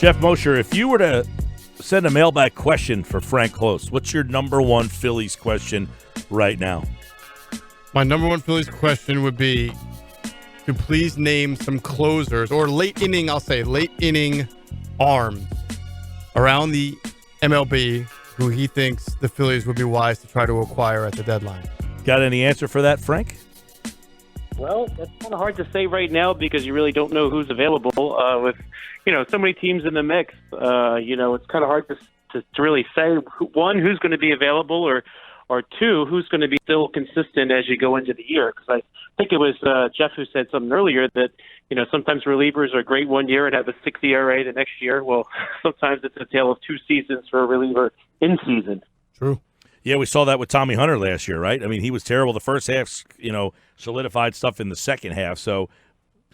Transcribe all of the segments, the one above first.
Jeff Mosher, if you were to send a mailbag question for Frank Klose, what's your number one Phillies question right now? My number one Phillies question would be to please name some closers or late inning arms around the MLB who he thinks the Phillies would be wise to try to acquire at the deadline. Got any answer for that, Frank? Well, that's kind of hard to say right now because you really don't know who's available with, so many teams in the mix. It's kind of hard to really say, one, who's going to be available, or two, who's going to be still consistent as you go into the year. Because I think it was Jeff who said something earlier that, sometimes relievers are great one year and have a 6 ERA the next year. Well, sometimes it's a tale of two seasons for a reliever in season. True. Yeah, we saw that with Tommy Hunter last year, right? I mean, he was terrible the first half, solidified stuff in the second half. So,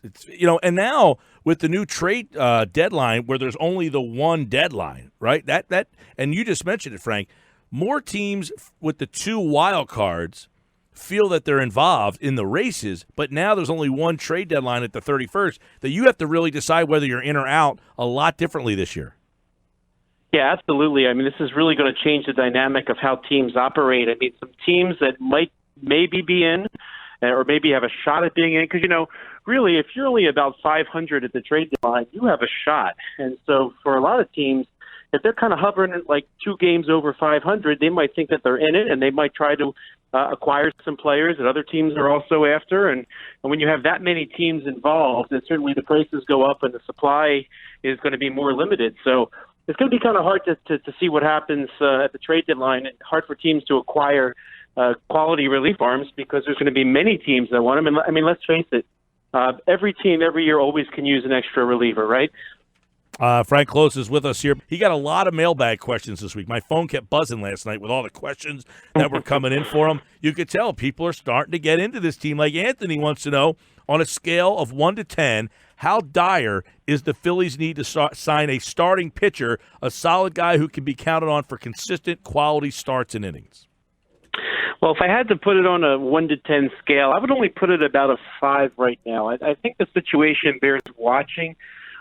it's and now with the new trade deadline where there's only the one deadline, right? That and you just mentioned it, Frank. More teams with the two wild cards feel that they're involved in the races, but now there's only one trade deadline at the 31st that you have to really decide whether you're in or out a lot differently this year. Yeah, absolutely. I mean, this is really going to change the dynamic of how teams operate. I mean, some teams that might maybe be in or maybe have a shot at being in, because, really, if you're only about 500 at the trade deadline, you have a shot. And so for a lot of teams, if they're kind of hovering at like 2 games over 500, they might think that they're in it, and they might try to acquire some players that other teams are also after. And when you have that many teams involved, then certainly the prices go up and the supply is going to be more limited. So it's going to be kind of hard to see what happens at the trade deadline. It's hard for teams to acquire quality relief arms because there's going to be many teams that want them. And I mean, let's face it, every team every year always can use an extra reliever, right? Frank Klose is with us here. He got a lot of mailbag questions this week. My phone kept buzzing last night with all the questions that were coming in for him. You could tell people are starting to get into this team. Like Anthony wants to know, on a scale of 1 to 10, how dire is the Phillies' need to sign a starting pitcher, a solid guy who can be counted on for consistent quality starts and innings? Well, if I had to put it on a 1 to 10 scale, I would only put it about a 5 right now. I think the situation bears watching.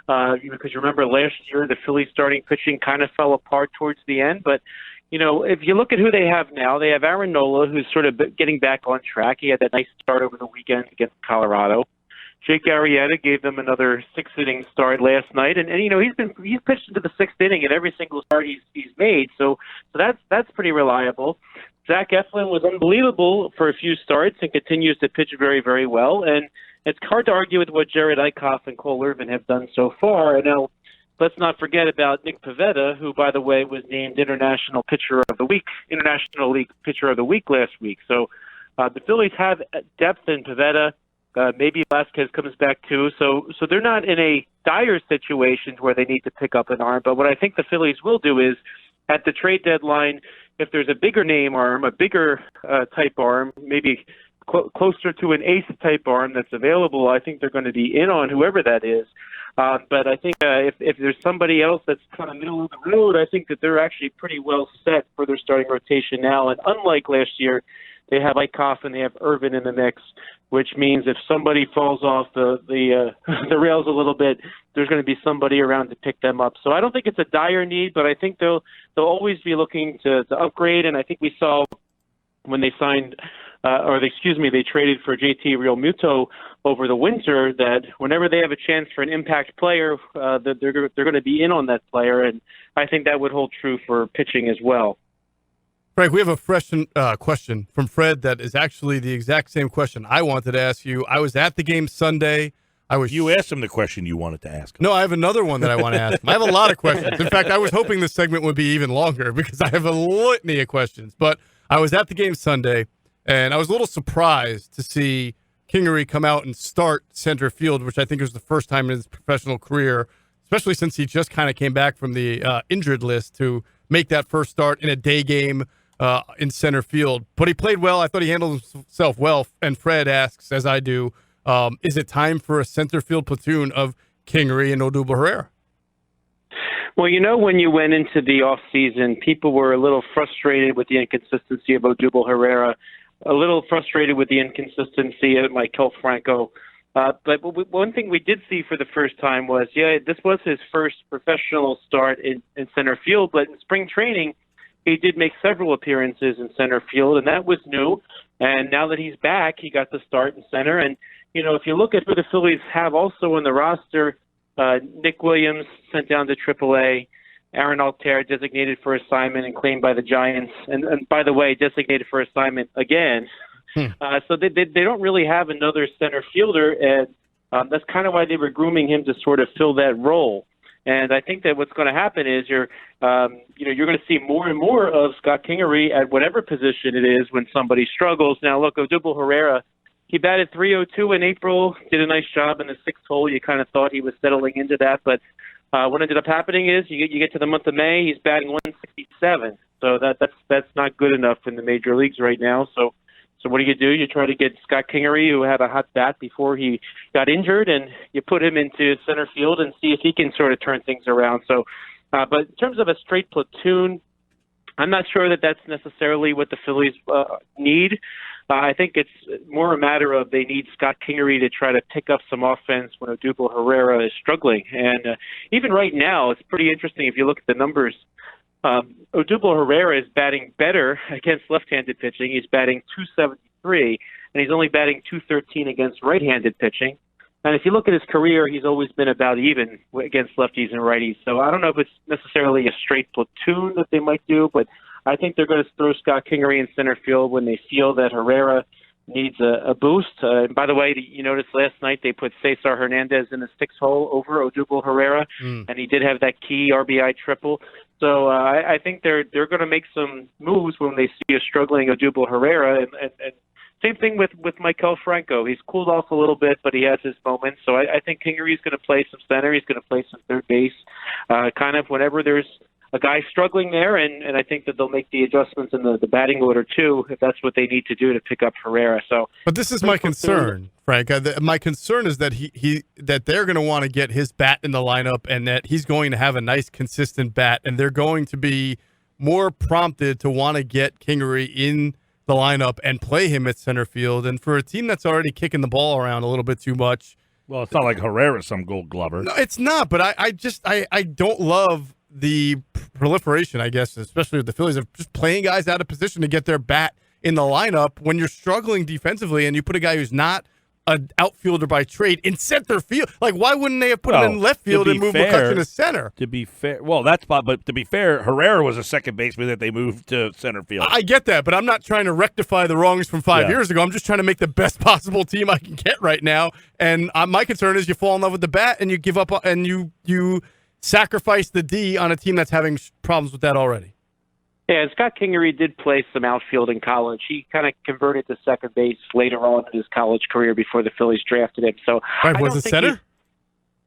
Because you remember last year the Phillies starting pitching kind of fell apart towards the end. But, if you look at who they have now, they have Aaron Nola, who's sort of getting back on track. He had that nice start over the weekend against Colorado. Jake Arrieta gave them another 6-inning start last night. And he's pitched into the 6th inning in every single start he's made. So that's pretty reliable. Zach Eflin was unbelievable for a few starts and continues to pitch very, very well. And it's hard to argue with what Jared Eichhoff and Cole Irvin have done so far. And now, let's not forget about Nick Pivetta, who, by the way, was named International League Pitcher of the Week last week. So the Phillies have depth in Pivetta. Maybe Vasquez comes back too. So they're not in a dire situation where they need to pick up an arm. But what I think the Phillies will do is, at the trade deadline, if there's a bigger name arm, a bigger type arm, maybe closer to an ace type arm that's available, I think they're going to be in on whoever that is. But I think if there's somebody else that's kind of middle of the road, I think that they're actually pretty well set for their starting rotation now. And unlike last year, they have Eichhoff and they have Irvin in the mix, which means if somebody falls off the rails a little bit, there's going to be somebody around to pick them up. So I don't think it's a dire need, but I think they'll always be looking to upgrade. And I think we saw when they signed they traded for JT Realmuto over the winter, that whenever they have a chance for an impact player, that they're going to be in on that player, and I think that would hold true for pitching as well. Frank, we have a fresh question from Fred that is actually the exact same question I wanted to ask you. I was at the game Sunday. You asked him the question you wanted to ask him. No, I have another one that I want to ask him. I have a lot of questions. In fact, I was hoping this segment would be even longer because I have a litany of questions. But I was at the game Sunday, and I was a little surprised to see Kingery come out and start center field, which I think was the first time in his professional career, especially since he just kind of came back from the injured list, to make that first start in a day game in center field. But he played well. I thought he handled himself well. And Fred asks, as I do, is it time for a center field platoon of Kingery and Odubel Herrera? Well, when you went into the offseason, people were a little frustrated with the inconsistency of Odubel Herrera, a little frustrated with the inconsistency of Maikel Franco. But one thing we did see for the first time was, this was his first professional start in center field, but in spring training, he did make several appearances in center field, and that was new. And now that he's back, he got to start in center. And, if you look at who the Phillies have also in the roster, Nick Williams sent down to AAA, Aaron Altair designated for assignment and claimed by the Giants, and by the way, designated for assignment again. So they don't really have another center fielder, and that's kind of why they were grooming him to sort of fill that role. And I think that what's going to happen is you're going to see more and more of Scott Kingery at whatever position it is when somebody struggles. Now, look, Odubel Herrera, he batted .302 in April, did a nice job in the sixth hole. You kind of thought he was settling into that, but what ended up happening is you get to the month of May, he's batting 167. So that's not good enough in the major leagues right now. So what do? You try to get Scott Kingery, who had a hot bat before he got injured, and you put him into center field and see if he can sort of turn things around. So, but in terms of a straight platoon, I'm not sure that that's necessarily what the Phillies need. I think it's more a matter of they need Scott Kingery to try to pick up some offense when Odubel Herrera is struggling. And even right now, it's pretty interesting if you look at the numbers. Odubel Herrera is batting better against left-handed pitching. He's batting .273, and he's only batting .213 against right-handed pitching. And if you look at his career, he's always been about even against lefties and righties. So I don't know if it's necessarily a straight platoon that they might do, but I think they're going to throw Scott Kingery in center field when they feel that Herrera needs a boost. And by the way, you noticed last night they put Cesar Hernandez in the sixth hole over Odubel Herrera, and he did have that key RBI triple. So I think they're going to make some moves when they see a struggling Odubel Herrera. And same thing with Maikel Franco. He's cooled off a little bit, but he has his moments. So I think Kingery's going to play some center. He's going to play some third base, kind of whenever there's a guy struggling there, and I think that they'll make the adjustments in the batting order too, if that's what they need to do to pick up Herrera. So, but this is my concern, Frank. My concern is that that they're going to want to get his bat in the lineup, and that he's going to have a nice, consistent bat, and they're going to be more prompted to want to get Kingery in the lineup and play him at center field. And for a team that's already kicking the ball around a little bit too much, well, it's not like Herrera's some Gold Glover. No, it's not. But I don't love the proliferation, I guess, especially with the Phillies, of just playing guys out of position to get their bat in the lineup when you're struggling defensively, and you put a guy who's not an outfielder by trade in center field. Like, why wouldn't they have put him in left field and moved McCutchen to center? To be fair, but to be fair, Herrera was a second baseman that they moved to center field. I get that, but I'm not trying to rectify the wrongs from 5 years ago. I'm just trying to make the best possible team I can get right now. And my concern is you fall in love with the bat and you give up, and you sacrifice the D on a team that's having problems with that already. Yeah, Scott Kingery did play some outfield in college. He kind of converted to second base later on in his college career before the Phillies drafted him. So, was it center?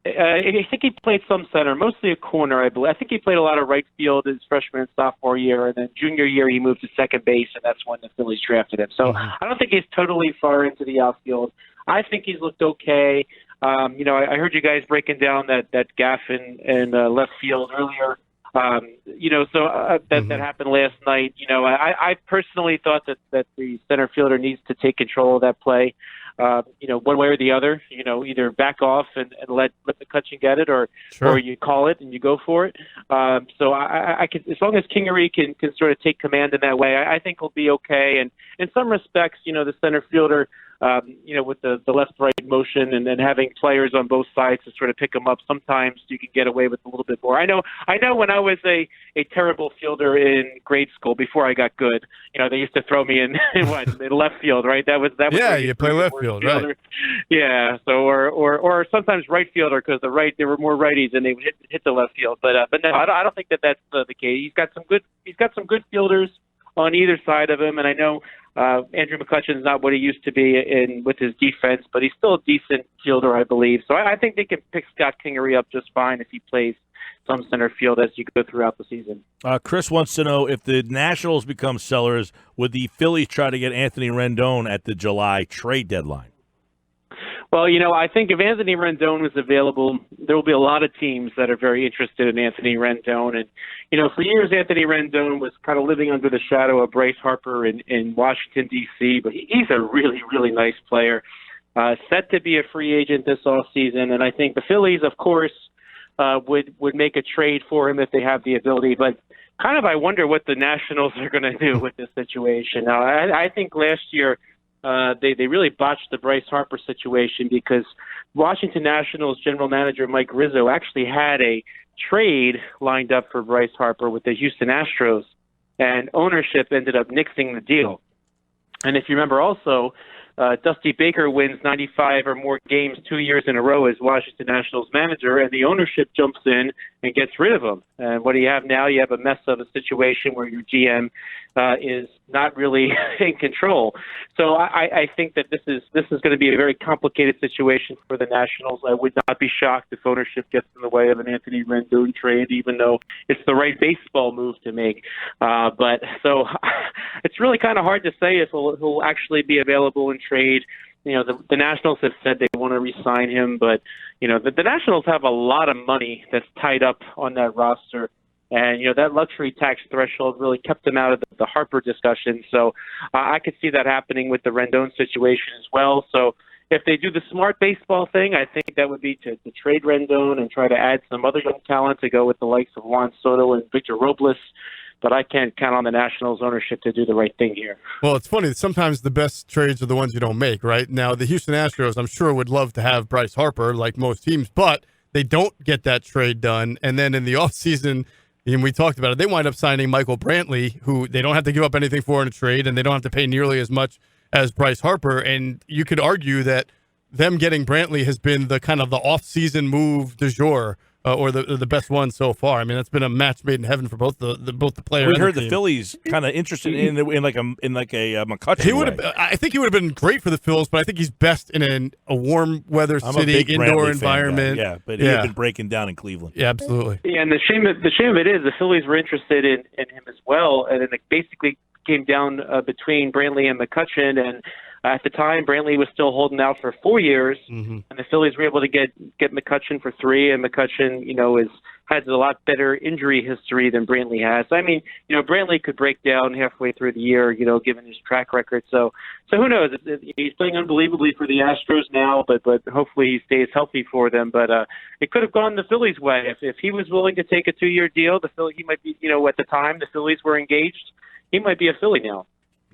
I think he played some center, mostly a corner, I believe. I think he played a lot of right field his freshman and sophomore year, and then junior year he moved to second base, and that's when the Phillies drafted him. So I don't think he's totally far into the outfield. I think he's looked okay. I heard you guys breaking down that gaff in left field earlier. That happened last night. I personally thought that the center fielder needs to take control of that play. One way or the other. Either back off and let McCutchen get it, or you call it and you go for it. So I can, as long as Kingery can sort of take command in that way, I think he'll be okay. And in some respects, the center fielder, with the left-right motion and having players on both sides to sort of pick them up, sometimes you can get away with a little bit more. I know when I was a terrible fielder in grade school before I got good, they used to throw me in left field, right? That was yeah, you play left field, fielder. Right? Yeah, so or sometimes right fielder, because there were more righties and they would hit the left field. But no, I don't think that's the case. He's got some good fielders on either side of him, and I know Andrew McCutchen is not what he used to be with his defense, but he's still a decent fielder, I believe. So I think they can pick Scott Kingery up just fine if he plays some center field as you go throughout the season. Chris wants to know, if the Nationals become sellers, would the Phillies try to get Anthony Rendon at the July trade deadline? Well, I think if Anthony Rendon was available, there will be a lot of teams that are very interested in Anthony Rendon. And, for years, Anthony Rendon was kind of living under the shadow of Bryce Harper in Washington, D.C., but he's a really, really nice player. set to be a free agent this offseason. And I think the Phillies, of course, would make a trade for him if they have the ability. But kind of I wonder what the Nationals are going to do with this situation. Now, I think last year they really botched the Bryce Harper situation because Washington Nationals general manager Mike Rizzo actually had a trade lined up for Bryce Harper with the Houston Astros, and ownership ended up nixing the deal. And if you remember also, Dusty Baker wins 95 or more games 2 years in a row as Washington Nationals manager, and the ownership jumps in and gets rid of him. And what do you have now? You have a mess of a situation where your GM is not really in control. So I think that this is going to be a very complicated situation for the Nationals. I would not be shocked if ownership gets in the way of an Anthony Rendon trade, even though it's the right baseball move to make. But so it's really kind of hard to say if he'll actually be available in trade. You know, the Nationals have said they want to re-sign him, but, you know, the Nationals have a lot of money that's tied up on that roster. And, you know, that luxury tax threshold really kept them out of the Harper discussion. So I could see that happening with the Rendon situation as well. So if they do the smart baseball thing, I think that would be to trade Rendon and try to add some other young talent to go with the likes of Juan Soto and Victor Robles. But I can't count on the Nationals ownership to do the right thing here. Well, it's funny. Sometimes the best trades are the ones you don't make, right? Now, the Houston Astros, I'm sure, would love to have Bryce Harper, like most teams, but they don't get that trade done. And then in the offseason, and we talked about it, they wind up signing Michael Brantley, who they don't have to give up anything for in a trade, and they don't have to pay nearly as much as Bryce Harper. And you could argue that them getting Brantley has been the kind of the off-season move du jour. Or the best one so far. I mean, that's been a match made in heaven for both the players. We heard the Phillies kind of interested in like a McCutchen. He would have. I think he would have been great for the Phils, but I think he's best in a warm weather city, indoor environment. Yeah, but he had been breaking down in Cleveland. Yeah, absolutely. Yeah, and the shame of it is the Phillies were interested in him as well, and it basically came down between Brantley and McCutchen, and at the time, Brantley was still holding out for 4 years, and the Phillies were able to get McCutchen for 3. And McCutchen, you know, has a lot better injury history than Brantley has. I mean, you know, Brantley could break down halfway through the year, you know, given his track record. So who knows? He's playing unbelievably for the Astros now, but hopefully he stays healthy for them. But it could have gone the Phillies' way if he was willing to take a 2-year deal. He might be, you know, at the time the Phillies were engaged, he might be a Philly now.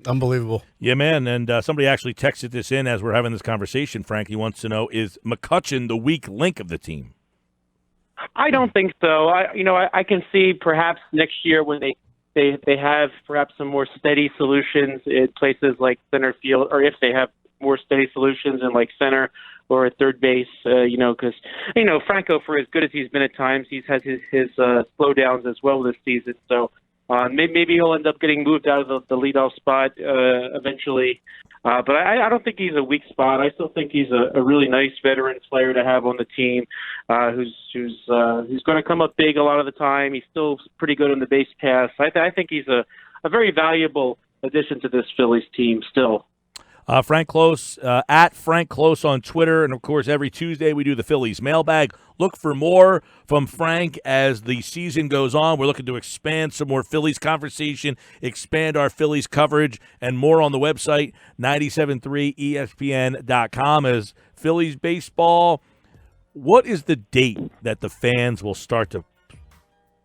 Unbelievable. Yeah, man. And somebody actually texted this in as we're having this conversation, Frank. He wants to know, is McCutchen the weak link of the team? I don't think so. I can see perhaps next year when they have perhaps some more steady solutions in places like Centerfield, or if they have more steady solutions in like center or at third base, because, Franco, for as good as he's been at times, he's had his slowdowns as well this season. So, maybe he'll end up getting moved out of the leadoff spot eventually. But I don't think he's a weak spot. I still think he's a really nice veteran player to have on the team who's going to come up big a lot of the time. He's still pretty good on the base pass. I think he's a very valuable addition to this Phillies team still. Frank Klose, at Frank Klose on Twitter. And, of course, every Tuesday we do the Phillies Mailbag. Look for more from Frank as the season goes on. We're looking to expand some more Phillies conversation, expand our Phillies coverage, and more on the website, 973ESPN.com. As Phillies baseball, what is the date that the fans will start to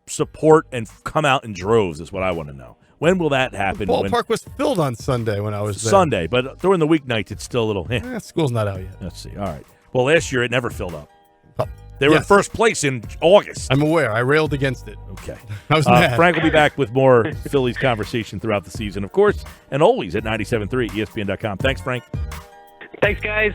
support and come out in droves is what I want to know. When will that happen? The ballpark was filled on Sunday when I was there. Sunday, but during the weeknights, it's still a little. School's not out yet. Let's see. All right. Well, last year it never filled up. Oh, they were in first place in August. I'm aware. I railed against it. Okay. I was mad. Frank will be back with more Phillies conversation throughout the season, of course, and always at 97.3 ESPN.com. Thanks, Frank. Thanks, guys.